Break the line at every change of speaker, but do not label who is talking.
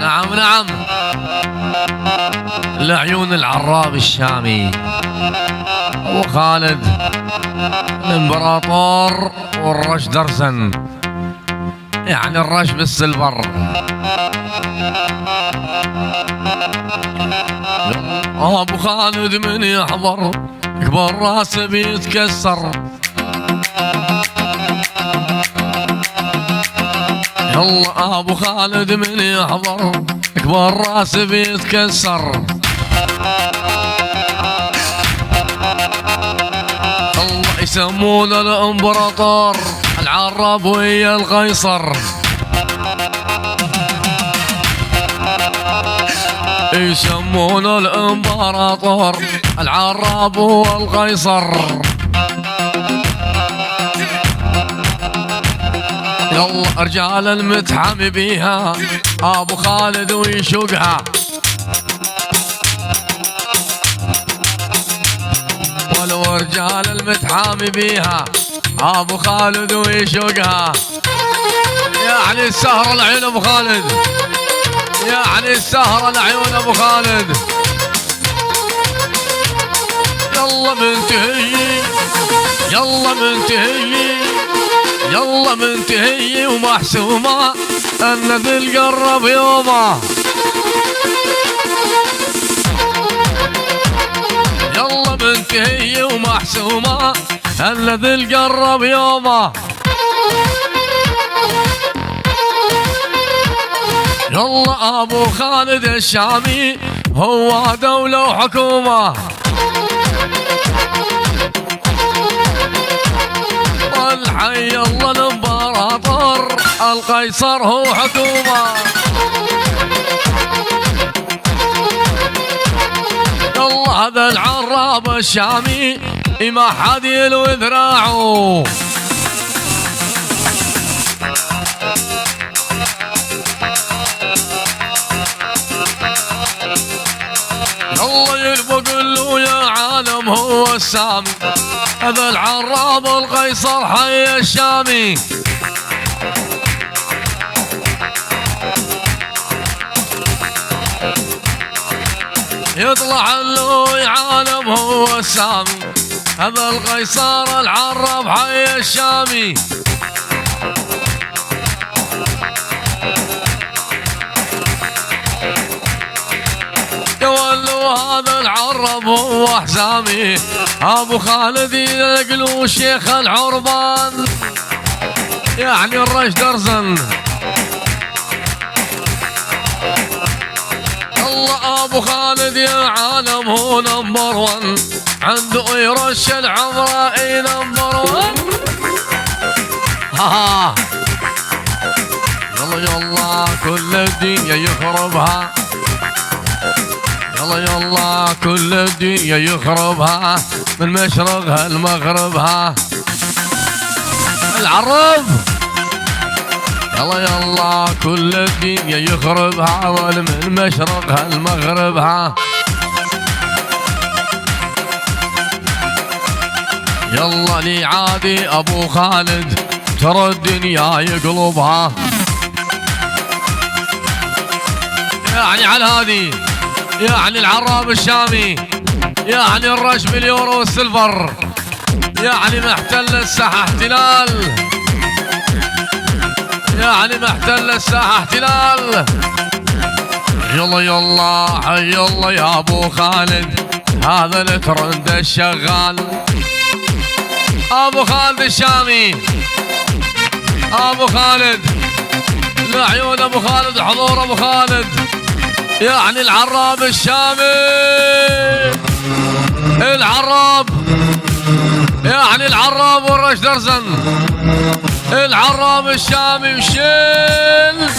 نعم نعم، لعيون العراب الشامي أبو خالد الإمبراطور والرش درزن، يعني الرش بالسلفر. أبو خالد من يحضر يكبر راسه بيتكسر. يلا أبو خالد من يحضر يكبر راسه بيتكسر. الله يسمونه الإمبراطور العراب ويا القيصر. يسمونه الإمبراطور العراب والقيصر. يلا رجال المتحم بيها أبو خالد ويشوقها. ولو رجال المتحم بيها أبو خالد ويشوقها. يعني السهرة العيون أبو خالد، يعني السهرة العيون أبو خالد. يلا منتهي يلا منتهي يلا منتهي ومحسومة أن ذي القرب يومه. يلا منتهي ومحسومة أن ذي القرب يومه. يلا أبو خالد الشامي هو دولة وحكومة. والحي الله الإمبراطور القيصر هو حكومة. يلا هذا العراب الشامي ما حد يلوي ذراعه. الله يلبق له يا عالم هو السامي، هذا العراب القيصر حي الشامي. يطلع له يا عالم هو السامي، هذا القيصر العراب حي الشامي. هذا العرب هو حسامي، أبو خالد يقلو شيخ العربان، يعني الرش درزن. الله أبو خالد يا عالم هو نمبر ون، عنده يرش العمرة اي نمبر ون. ها يلا يلا كل الدنيا يخربها. يلا يلا كل الدنيا يخربها من مشرقها لمغربها. العرب يلا يلا كل الدنيا يخربها من مشرقها لمغربها. يلا لي عادي أبو خالد ترى الدنيا يقلبها. يعني على هادي، يعني العراب الشامي، يعني الرش باليورو والسلفر، يعني محتل الساحة احتلال، يعني محتل الساحة احتلال. يلا يلا حي الله يا ابو خالد، هذا الترند الشغال. ابو خالد الشامي، ابو خالد لعيون ابو خالد، حضور ابو خالد، يعني العراب الشامي. العراب يعني العراب والرش درزن، العراب الشامي وشيل